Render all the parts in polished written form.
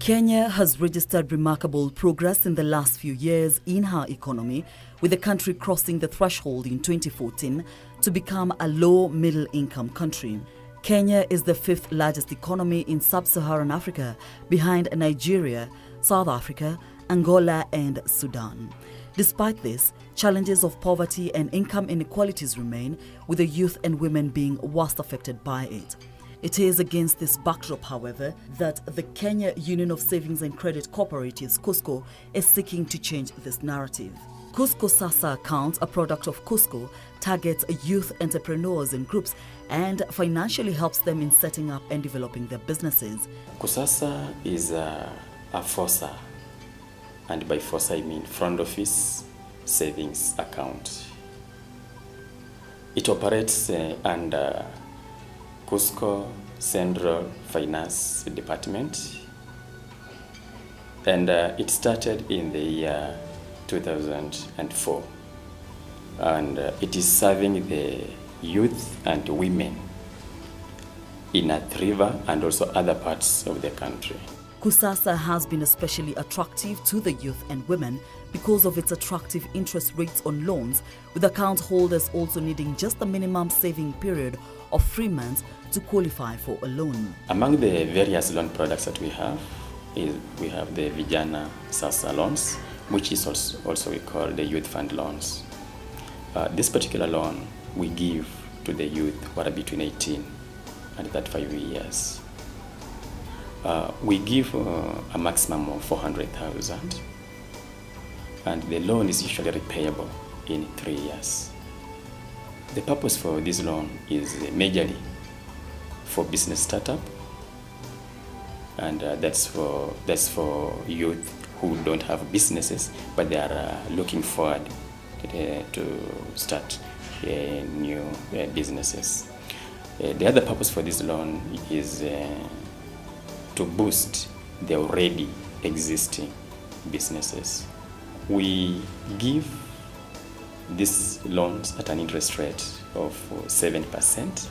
Kenya has registered remarkable progress in the last few years in her economy, with the country crossing the threshold in 2014 to become a low middle-income country. Kenya is the fifth largest economy in sub-Saharan Africa, behind Nigeria, South Africa, Angola and Sudan. Despite this, challenges of poverty and income inequalities remain, with the youth and women being worst affected by it. It is against this backdrop, however, that the Kenya Union of Savings and Credit Cooperatives, Kuscco, is seeking to change this narrative. Kuscco Sasa accounts, a product of Kuscco, targets youth entrepreneurs and groups and financially helps them in setting up and developing their businesses. Kusasa is a FOSA, and by FOSA I mean front office savings account. It operates under Kuscco Central Finance Department, and it started in the year 2004, and it is serving the youth and women in Athi River and also other parts of the country. Kusasa has been especially attractive to the youth and women because of its attractive interest rates on loans, with account holders also needing just a minimum saving period of 3 months to qualify for a loan. Among the various loan products that we have the Vijana Sasa loans, which is also we call the youth fund loans. This particular loan we give to the youth who are between 18 and 35 years. We give a maximum of 400,000, and the loan is usually repayable in 3 years. The purpose for this loan is majorly for business startup, and that's for youth who don't have businesses but they are looking forward to start new businesses. The other purpose for this loan is to boost the already existing businesses. We give these loans at an interest rate of 7%,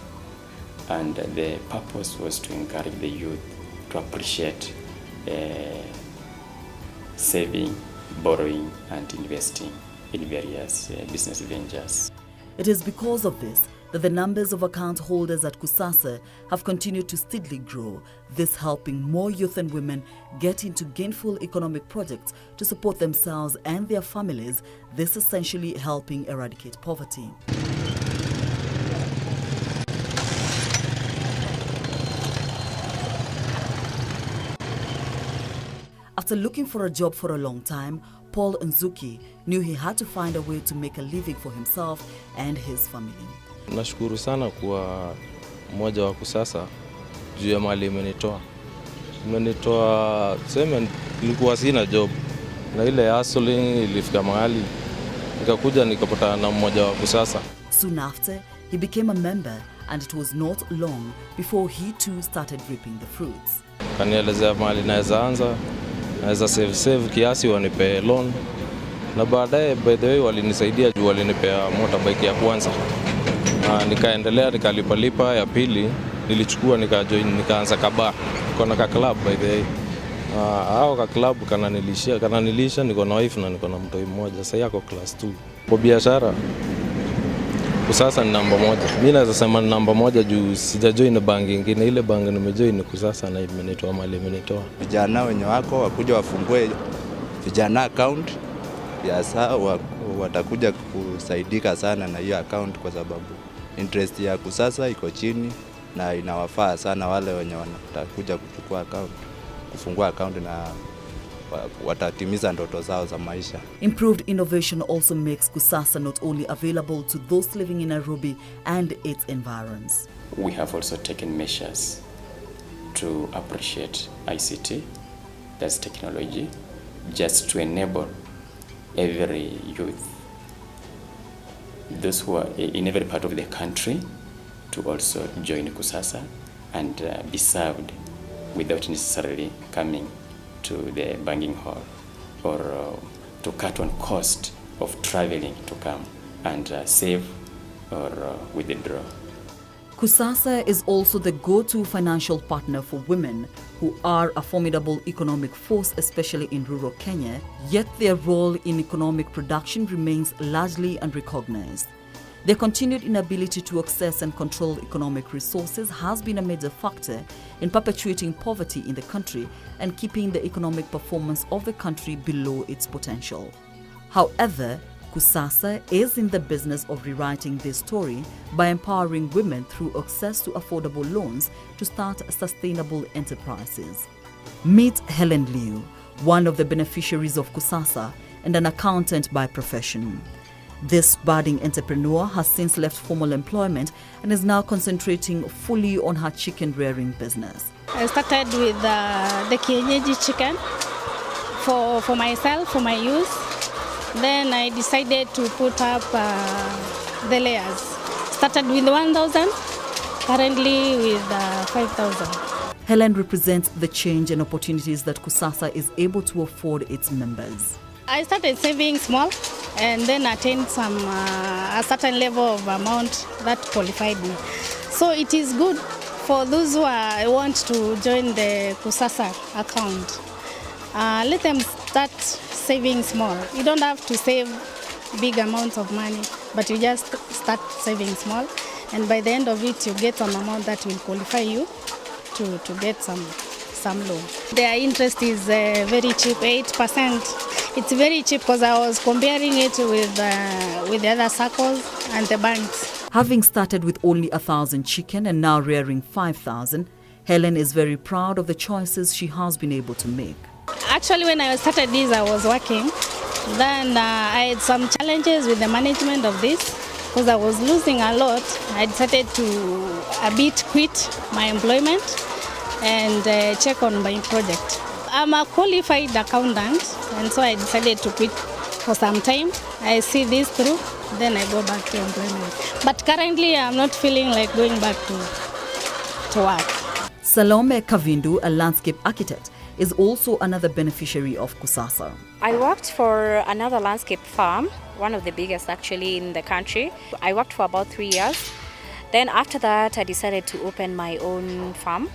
and the purpose was to encourage the youth to appreciate saving, borrowing and investing in various business ventures. It is because of this that the numbers of account holders at Kusasa have continued to steadily grow, this helping more youth and women get into gainful economic projects to support themselves and their families, this essentially helping eradicate poverty. After looking for a job for a long time, Paul Nzuki knew he had to find a way to make a living for himself and his family. Nashukuru sana kuwa mmoja wa Kusasa juu ya mali imenitoa. Imenitoa tuseme nilikuwa sina job, na ile hustling ilifika mahali nikakuja nikapata na mmoja wa Kusasa. Soon after, he became a member, and it was not long before he too started reaping the fruits. Kanielezea mali naweza save kiasi wanipe loan, na baadaye by the way walinisaidia juu walinipea motorbike ya kwanza. Nikaendelea nikalipa ya pili, nilichukua nikajoin nikaanza kaba. Niko na club by the way. Hao ka club kananilisha niko na wife na niko na mtoi mmoja. Sasa yako class 2. Kwa biashara Kusasa ni namba 1. Mimi naweza sema ni namba 1 juu sijajoin bank nyingine. Ile bank nimejoin Kusasa na imenitoa mali imenitoa. Vijana wenye wako wakuja wafungue vijana account ya saa watakuja kusaidika sana na hiyo account, kwa sababu interest ya Kusasa iko chini na inawafaa sana wale wenye watakuja kuchukua account, kufungua account na watatimiza ndoto zao za maisha. Improved innovation also makes Kusasa not only available to those living in Nairobi and its environs. We have also taken measures to appreciate ICT, that's technology, just to enable every youth, those who are in every part of the country, to also join Kusasa and be served without necessarily coming to the banking hall or to cut on cost of traveling to come and save or withdraw. Kusasa is also the go-to financial partner for women who are a formidable economic force, especially in rural Kenya, yet their role in economic production remains largely unrecognized. Their continued inability to access and control economic resources has been a major factor in perpetuating poverty in the country and keeping the economic performance of the country below its potential. However, Kusasa is in the business of rewriting this story by empowering women through access to affordable loans to start sustainable enterprises. Meet Helen Liu, one of the beneficiaries of Kusasa and an accountant by profession. This budding entrepreneur has since left formal employment and is now concentrating fully on her chicken rearing business. I started with the kienyeji chicken for myself, for my use. Then I decided to put up the layers. Started with 1,000, currently with 5,000. Helen represents the change and opportunities that Kusasa is able to afford its members. I started saving small and then attained a certain level of amount that qualified me. So it is good for those who want to join the Kusasa account. Let them start saving small. You don't have to save big amounts of money, but you just start saving small, and by the end of it you get an amount that will qualify you to get some loan. Their interest is very cheap, 8%. It's very cheap because I was comparing it with the other circles and the banks. Having started with only 1,000 chicken and now rearing 5,000, Helen is very proud of the choices she has been able to make. Actually, when I started this, I was working. Then I had some challenges with the management of this because I was losing a lot. I decided to a bit quit my employment and check on my project. I'm a qualified accountant, and so I decided to quit for some time. I see this through, then I go back to employment. But currently, I'm not feeling like going back to work. Salome Kavindu, a landscape architect, is also another beneficiary of Kusasa. I worked for another landscape farm, one of the biggest actually in the country. I worked for about 3 years. Then after that, I decided to open my own farm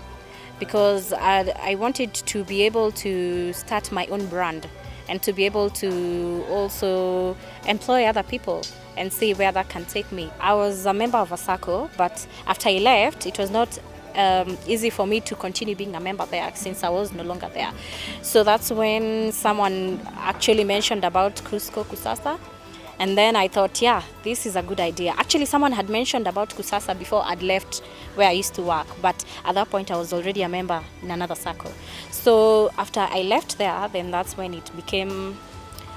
because I wanted to be able to start my own brand and to be able to also employ other people and see where that can take me. I was a member of a circle, but after I left, it was not easy for me to continue being a member there since I was no longer there. So that's when someone actually mentioned about Kusasa, and then I thought, yeah, this is a good idea. Actually, someone had mentioned about Kusasa before I'd left where I used to work, but at that point I was already a member in another circle. So after I left there, then that's when it became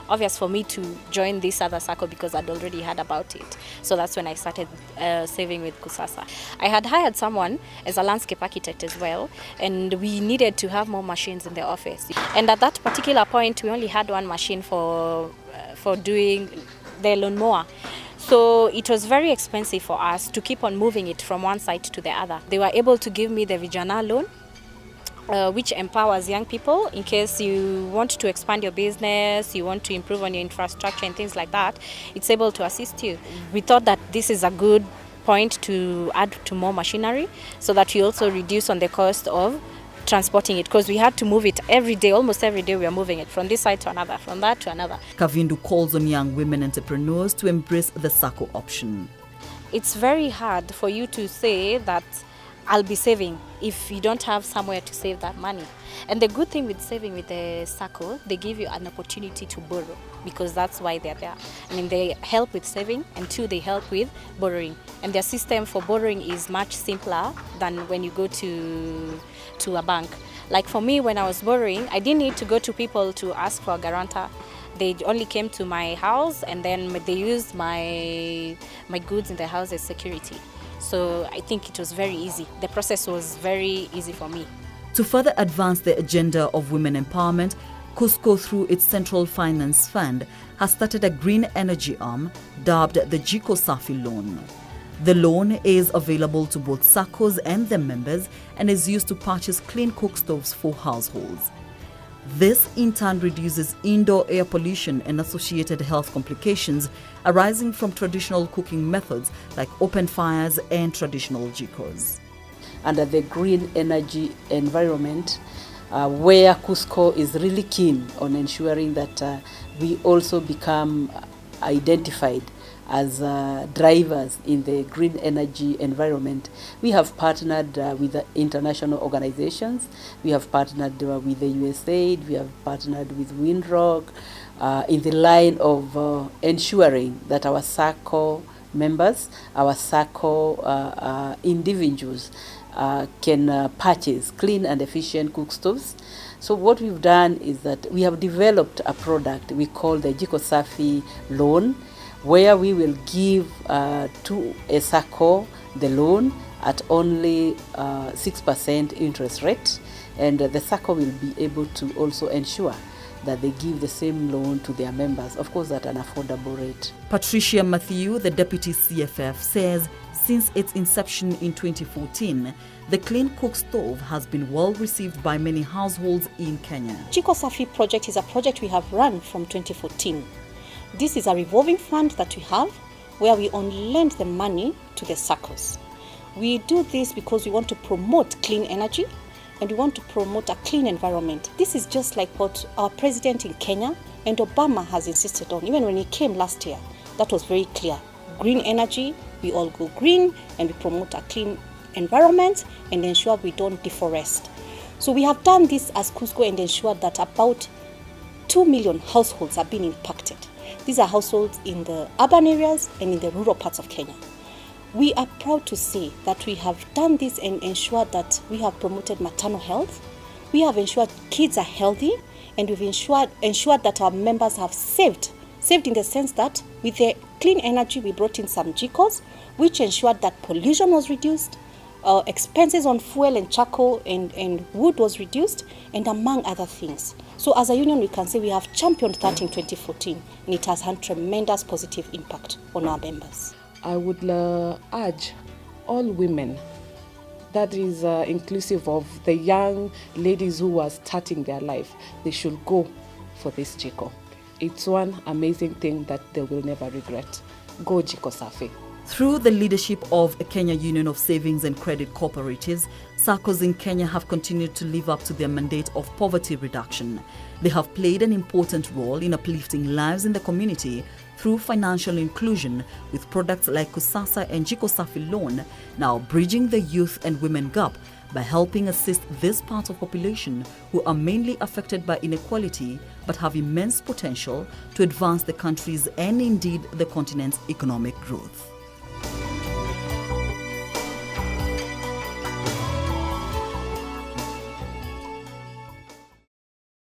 obvious for me to join this other circle because I'd already heard about it. So that's when I started saving with Kusasa. I had hired someone as a landscape architect as well, and we needed to have more machines in the office. And at that particular point, we only had one machine for doing the lawnmower. So it was very expensive for us to keep on moving it from one side to the other. They were able to give me the Vijana loan, which empowers young people in case you want to expand your business, you want to improve on your infrastructure and things like that. It's able to assist you. We thought that this is a good point to add to more machinery so that we also reduce on the cost of transporting it, because we had to move it every day. Almost every day we are moving it from this side to another, from that to another. Kavindu calls on young women entrepreneurs to embrace the SACCO option. It's very hard for you to say that I'll be saving if you don't have somewhere to save that money. And the good thing with saving with the SACCO, they give you an opportunity to borrow, because that's why they're there. I mean, they help with saving, and two, they help with borrowing. And their system for borrowing is much simpler than when you go to a bank. Like for me, when I was borrowing, I didn't need to go to people to ask for a guarantor. They only came to my house, and then they used my goods in the house as security. So I think it was very easy. The process was very easy for me. To further advance the agenda of women empowerment, Kusco, through its Central Finance Fund, has started a green energy arm dubbed the Jiko Safi Loan. The loan is available to both SACCOs and their members and is used to purchase clean cook stoves for households. This in turn reduces indoor air pollution and associated health complications arising from traditional cooking methods like open fires and traditional jikos. Under the green energy environment, where Kusco is really keen on ensuring that we also become identified as drivers in the green energy environment. We have partnered with the international organizations, we have partnered with the USAID, we have partnered with Windrock in the line of ensuring that our circle members, our circle individuals can purchase clean and efficient cook stoves. So what we've done is that we have developed a product we call the Jiko Safi loan, where we will give to a circle the loan at only 6% interest rate, and the circle will be able to also ensure that they give the same loan to their members, of course at an affordable rate. Patricia Matthew, the Deputy CFF, says since its inception in 2014, the Clean Cook Stove has been well received by many households in Kenya. Jiko Safi project is a project we have run from 2014. This is a revolving fund that we have where we only lend the money to the circles. We do this because we want to promote clean energy and we want to promote a clean environment. This is just like what our president in Kenya and Obama has insisted on. Even when he came last year, that was very clear. Green energy, we all go green and we promote a clean environment and ensure we don't deforest. So we have done this as Kusco and ensured that about 2 million households have been impacted. These are households in the urban areas and in the rural parts of Kenya. We are proud to say that we have done this and ensured that we have promoted maternal health. We have ensured kids are healthy, and we've ensured that our members have saved in the sense that with the clean energy we brought in some jikos, which ensured that pollution was reduced, expenses on fuel and charcoal and wood was reduced, and among other things. So as a union we can say we have championed that in 2014, and it has had tremendous positive impact on our members. I would urge all women, that is inclusive of the young ladies who are starting their life, they should go for this Jiko. It's one amazing thing that they will never regret. Go Jiko Safi. Through the leadership of a Kenya Union of Savings and Credit Cooperatives, SACCOs in Kenya have continued to live up to their mandate of poverty reduction. They have played an important role in uplifting lives in the community through financial inclusion, with products like Kusasa and Jiko Safi Loan now bridging the youth and women gap by helping assist this part of population who are mainly affected by inequality but have immense potential to advance the country's and indeed the continent's economic growth.